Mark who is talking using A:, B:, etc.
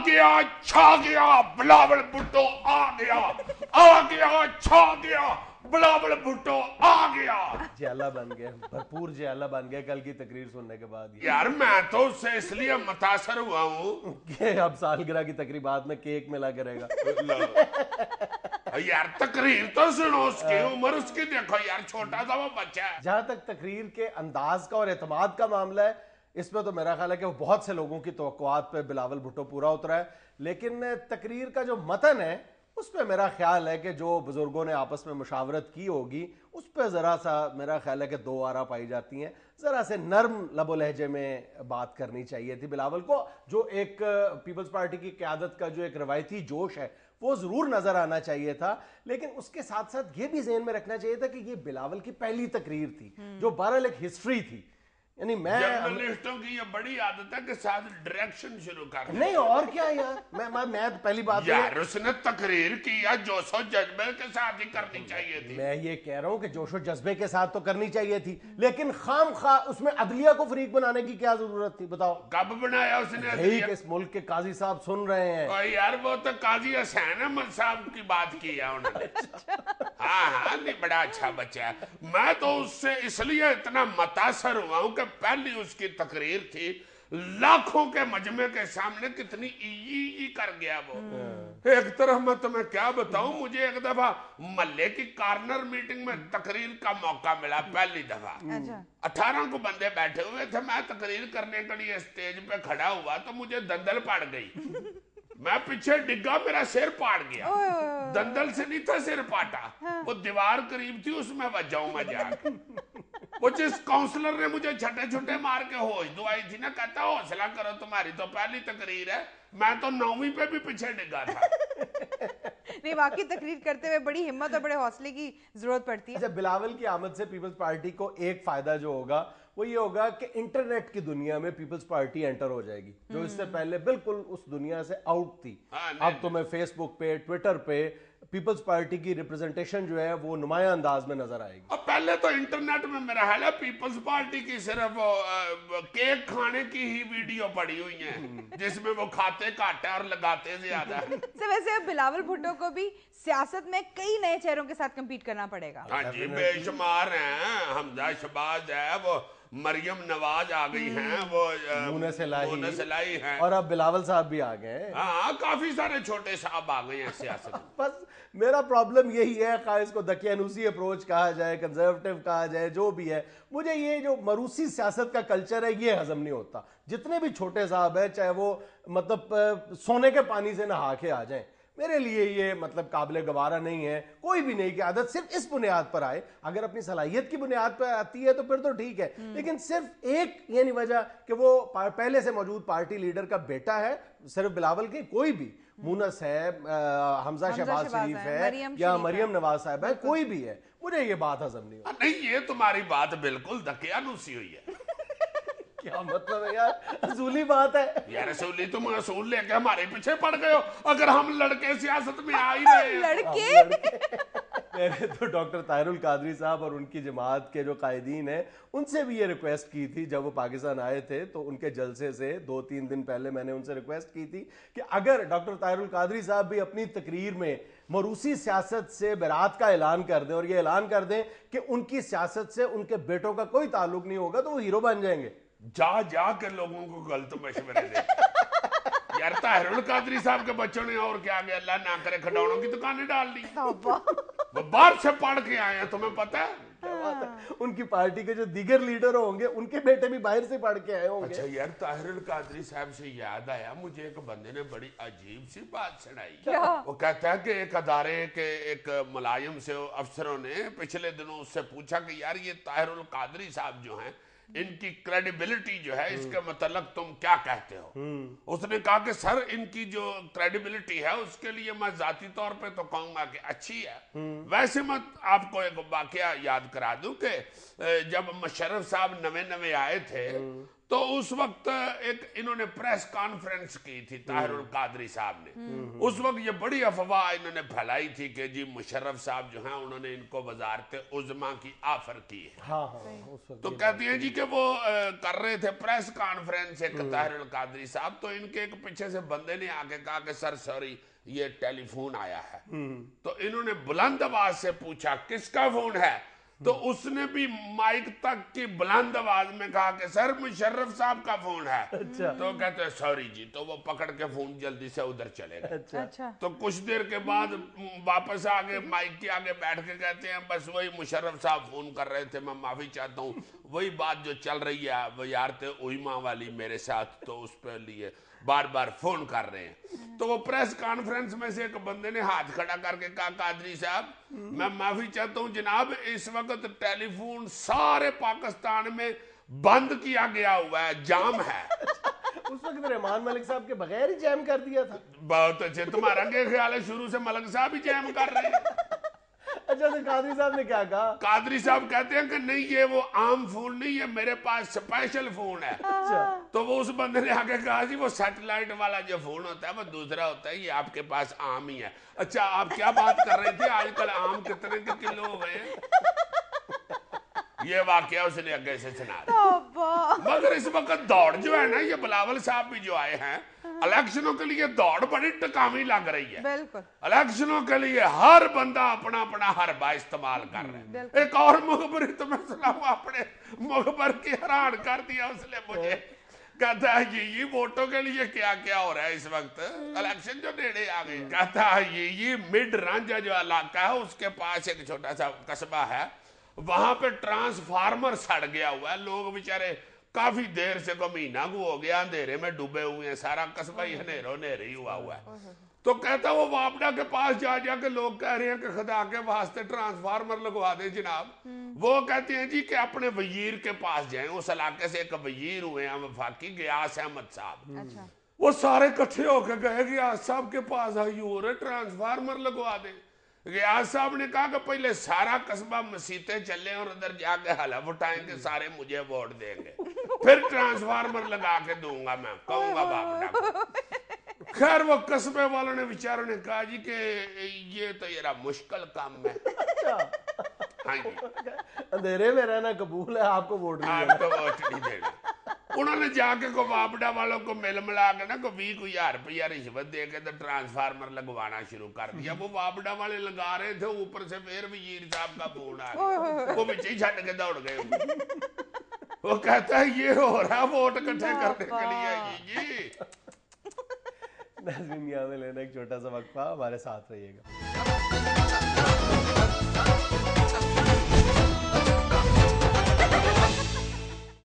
A: گیا چھا گیا بلاول بھٹو آ گیا، آ گیا چھا گیا بلاول بھٹو آ گیا۔
B: جیالہ بن گئے، بھرپور جیالہ بن گئے کل کی تقریر سننے کے بعد۔
A: یار میں تو اس سے اس لیے متاثر ہوا ہوں
B: کہ اب سالگرہ کی تقریبات میں کیک ملا کرے گا۔
A: یار تقریر تو سنو، اس کی عمر اس کی دیکھو یار، چھوٹا سا وہ بچہ ہے۔
B: جہاں تک تقریر کے انداز کا اور اعتماد کا معاملہ ہے، اس پہ تو میرا خیال ہے کہ وہ بہت سے لوگوں کی توقعات پہ بلاول بھٹو پورا اترا ہے، لیکن تقریر کا جو متن ہے اس پہ میرا خیال ہے کہ جو بزرگوں نے آپس میں مشاورت کی ہوگی اس پہ ذرا سا میرا خیال ہے کہ دو آرا پائی جاتی ہیں، ذرا سے نرم لب و لہجے میں بات کرنی چاہیے تھی بلاول کو۔ جو ایک پیپلز پارٹی کی قیادت کا جو ایک روایتی جوش ہے وہ ضرور نظر آنا چاہیے تھا، لیکن اس کے ساتھ ساتھ یہ بھی ذہن میں رکھنا چاہیے تھا کہ یہ بلاول کی پہلی تقریر تھی جو بہرحال ایک ہسٹری تھی۔ یعنی میں
A: جرنلسٹوں کی یہ بڑی عادت ہے کہ ساتھ ڈائریکشن شروع کر دیں۔
B: نہیں اور کیا یار، میں پہلی بات
A: یار اس نے تقریر کیا جوش و جذبے کے ساتھ ہی کرنی چاہیے تھی۔
B: میں یہ کہہ رہا ہوں کہ جوش و جذبے کے ساتھ تو کرنی چاہیے تھی، لیکن خام خواہ اس میں عدلیہ کو فریق بنانے کی کیا ضرورت تھی بتاؤ؟
A: کب بنایا اس نے
B: یہی کہ اس ملک کے قاضی صاحب سن رہے ہیں۔
A: اور یار وہ تو قاضی حسین احمد صاحب کی بات کی ہے انہوں نے۔ ہاں نہیں بڑا اچھا بچہ ہے۔ میں تو اس سے اس لیے اتنا متاثر ہوا ہوں کہ پہلی اس کی تقریر تھی، لاکھوں کے مجمع کے سامنے کتنی ای کر گیا وہ۔ ایک طرح میں تمہیں کیا بتاؤں، مجھے ایک دفعہ محلے کی کارنر میٹنگ میں تقریر کا موقع ملا پہلی دفعہ۔ 18 کو بندے بیٹھے ہوئے تھے، میں تقریر کرنے کے لیے اسٹیج پہ کھڑا ہوا تو مجھے دندل پڑ گئی، میں پیچھے ڈگا، میرا سر پاڑ گیا۔ دندل سے نہیں تھا سر پاٹا، وہ دیوار قریب تھی اس میں بچ جاؤں میں جا کے۔ وہ جس کاؤنسلر نے مجھے چھٹے چھٹے مار کے ہوش دعائی تھی نا، کہتا حوصلہ کرو تمہاری تو پہلی تقریر ہے، میں تو 9ویں پہ بھی پیچھے ڈگا تھا۔
C: نہیں واقعی تقریر کرتے ہوئے بڑی ہمت اور بڑے حوصلے کی ضرورت پڑتی ہے۔
B: جب بلاول کی آمد سے پیپلز پارٹی کو ایک فائدہ جو ہوگا وہ یہ ہوگا کہ انٹرنیٹ کی دنیا میں پیپلز پارٹی انٹر ہو جائے گی، جو اس سے پہلے بالکل اس دنیا سے آؤٹ تھی۔ اب تمہیں فیس بک پہ، ٹویٹر پہ پیپلز پارٹی کی ریپرزنٹیشن جو ہے وہ نمایاں انداز میں نظر آئے گی۔
A: اب پہلے تو انٹرنیٹ میں میرا خیال ہے پیپلز پارٹی کی صرف کیک کھانے کی ہی ویڈیو پڑی ہوئی ہیں، جس میں وہ کھاتے کاٹے اور لگاتے زیادہ۔
C: ویسے بلاول بھٹو کو بھی سیاست میں کئی نئے چہروں کے ساتھ کمپیٹ کرنا پڑے گا۔
A: ہاں جی بے شمار ہیں، حمزہ شہباز ہے، وہ مریم نواز آ گئی ہیں، وہ
B: مونس
A: الہی ہیں،
B: اور اب بلاول صاحب بھی آ گئے۔
A: ہاں کافی سارے چھوٹے صاحب آ گئے ہیں سیاست میں۔
B: بس میرا پرابلم یہی ہے، خواہ اس کو دقیانوسی اپروچ کہا جائے، کنزرویٹو کہا جائے، جو بھی ہے، مجھے یہ جو مروسی سیاست کا کلچر ہے یہ ہضم نہیں ہوتا۔ جتنے بھی چھوٹے صاحب ہیں، چاہے وہ مطلب سونے کے پانی سے نہا کے آ جائیں، میرے لیے یہ مطلب قابل گوارا نہیں ہے۔ کوئی بھی نئی قیادت صرف اس بنیاد پر آئے، اگر اپنی صلاحیت کی بنیاد پر آتی ہے تو پھر تو ٹھیک ہے، لیکن صرف ایک یہ نہیں وجہ کہ وہ پہلے سے موجود پارٹی لیڈر کا بیٹا ہے، صرف بلاول کی، کوئی بھی مونس ہے، حمزہ شہباز شریف ہے یا مریم نواز صاحب ہے، کوئی بھی ہے، مجھے یہ بات ہضم نہیں ہوتی۔
A: نہیں یہ تمہاری بات بالکل دقیانوسی ہوئی ہے۔
B: کیا مطلب ہے یار، اصولی بات ہے
A: یار اصولی تم اصول لے کے ہمارے پیچھے پڑ گئے ہو، اگر ہم لڑکے سیاست میں آ ہی رہے ہیں۔
C: لڑکے
B: میں نے تو ڈاکٹر طاہر القادری صاحب اور ان کی جماعت کے جو قائدین ہیں ان سے بھی یہ ریکویسٹ کی تھی، جب وہ پاکستان آئے تھے تو ان کے جلسے سے 2-3 دن پہلے میں نے ان سے ریکویسٹ کی تھی کہ اگر ڈاکٹر طاہر القادری صاحب بھی اپنی تقریر میں موروثی سیاست سے برات کا اعلان کر دیں اور یہ اعلان کر دیں کہ ان کی سیاست سے ان کے بیٹوں کا کوئی تعلق نہیں ہوگا، تو وہ ہیرو بن جائیں گے۔
A: جا کے لوگوں کو غلط مشورے دے۔ یار طاہر القادری صاحب کے بچوں نے اور کیا گیا، اللہ نہ کرے کھڈاؤنوں کی دکانیں ڈال دی، وہ باہر سے پڑھ کے آئے ہیں، تمہیں پتہ ہے؟
B: ان کی پارٹی کے جو دیگر لیڈر ہوں گے ان کے بیٹے بھی باہر سے پڑھ کے آئے ہوں گے۔
A: اچھا یار طاہر القادری صاحب سے یاد آیا، مجھے ایک بندے نے بڑی عجیب سی بات سنائی۔ وہ کہتا ہے کہ ایک ادارے کے ایک ملازم سے افسروں نے پچھلے دنوں اس سے پوچھا کہ یار یہ طاہر القادری صاحب جو ہیں ان کی کریڈیبلٹی جو ہے اس کے متعلق تم کیا کہتے ہو؟ اس نے کہا کہ سر ان کی جو کریڈیبلٹی ہے اس کے لیے میں ذاتی طور پہ تو کہوں گا کہ اچھی ہے۔ ویسے میں آپ کو ایک واقعہ یاد کرا دوں کہ جب مشرف صاحب نوے آئے تھے تو اس وقت ایک انہوں نے پریس کانفرنس کی تھی طاہر القادری صاحب نے. اس وقت یہ بڑی افواہ انہوں نے پھیلائی تھی کہ جی مشرف صاحب جو ہیں انہوں نے ان کو وزارت عظمیٰ کی آفر کی ہے. تو کہتی ہیں جی کہ وہ کر رہے تھے پریس کانفرنس ایک طاہر القادری صاحب, تو ان کے ایک پیچھے سے بندے نے آ کے کہا کہ سر سوری یہ ٹیلی فون آیا ہے. تو انہوں نے بلند آواز سے پوچھا کس کا فون ہے, تو اس نے بھی مائک تک کی بلند آواز میں کہا کہ سر مشرف صاحب کا فون ہے. تو کہتے ہیں سوری جی, تو وہ پکڑ کے فون جلدی سے ادھر چلے گئے. تو کچھ دیر کے بعد واپس آگے مائک کے آگے بیٹھ کے کہتے ہیں بس وہی مشرف صاحب فون کر رہے تھے, میں معافی چاہتا ہوں, وہی بات جو چل رہی ہے وزارت عظمیٰ والی میرے ساتھ, تو اس پہ لیے بار بار فون کر رہے ہیں. تو وہ پریس کانفرنس میں سے ایک بندے نے ہاتھ کھڑا کر کے کہا قادری صاحب میں معافی چاہتا ہوں جناب, اس وقت ٹیلی فون سارے پاکستان میں بند کیا گیا ہوا ہے, جام ہے.
B: اس وقت رحمان ملک صاحب کے بغیر ہی جیم کر دیا تھا.
A: بہت اچھے, تمہارا کیا خیال ہے شروع سے ملک صاحب ہی جیم کر رہے ہیں.
B: اچھا تو قادری صاحب نے کیا کہا؟
A: قادری صاحب کہتے ہیں کہ نہیں یہ وہ عام فون نہیں ہے, میرے پاس سپیشل فون ہے. تو وہ اس بندے نے آگے کہا جی وہ سیٹلائٹ والا جو فون ہوتا ہے وہ دوسرا ہوتا ہے, یہ آپ کے پاس عام ہی ہے. اچھا آپ کیا بات کر رہے تھے, آج کل عام کتنے کے کلو ہو گئے ہیں؟ یہ واقعہ اس نے اگے سے سنا دیا. مگر اس وقت دوڑ جو ہے نا, یہ بلاول صاحب بھی جو آئے ہیں الیکشنوں کے لیے دوڑ بڑی ٹکامی لگ رہی ہے. الیکشنوں کے لیے ہر بندہ اپنا اپنا حربہ استعمال کر رہا ہے. ایک اور مخبری تو میں سناؤں, اپنے مخبر کی حیران کر دیا اس نے مجھے, کہتا ہے یہ ووٹوں کے لیے کیا کیا ہو رہا ہے اس وقت, الیکشن جو نیڑے آ گئے. کہتا ہے یہ مڈ رانجھا جو علاقہ ہے اس کے پاس ایک چھوٹا سا قصبہ ہے, وہاں پہ ٹرانسفارمر سڑ گیا ہوا ہے, لوگ بیچارے کافی دیر سے کو مہینہ کو ہو گیا اندھیرے میں ڈوبے ہوئے ہیں, سارا قصبہ ہی ہنیرے ہی ہوا ہے. تو کہتا وہ واپڈا کے پاس جا کے لوگ کہہ رہے ہیں کہ خدا کے واسطے ٹرانسفارمر لگوا دیں جناب. وہ کہتے ہیں جی کہ اپنے وزیر کے پاس جائیں, اس علاقے سے ایک وزیر ہوئے ہیں وفاقی غیاث احمد صاحب. وہ سارے کٹھے ہو کے گئے غیاث صاحب کے پاس, آئی ہو رہے ٹرانسفارمر لگوا دیں. غیاث صاحب نے کہا کہ پہلے سارا قصبہ مسیطیں چلیں اور ادھر جا کے حلف اٹھائیں کہ سارے مجھے ووٹ دیں گے, پھر ٹرانسفارمر لگا کے دوں گا, میں کہوں گا باپڈا کو. خیر وہ قصبے والوں نے بیچاروں نے کہا جی کہ یہ تو ذرا مشکل کام ہے. ہاں جی,
B: اندھیرے میں رہنا قبول ہے, آپ کو ووٹ
A: نہیں دینا. انہوں نے جا کے کو واپڈا والوں کو مل ملا کے نا کو 20,000 روپیہ رشوت دے کے تو ٹرانسفارمر لگوانا شروع کر دیا. وہ واپڈا والے لگا رہے تھے, اوپر سے پھر وزیر صاحب کا فون آ گیا, وہ بچے ہی چھٹ کے دوڑ گئے. وہ کہتا ہے یہ ہو رہا ووٹ اکٹھے کرنے کے لیے.
B: ناظرین یہاں میں لینا ایک چھوٹا سا وقفہ, ہمارے ساتھ رہیے گا.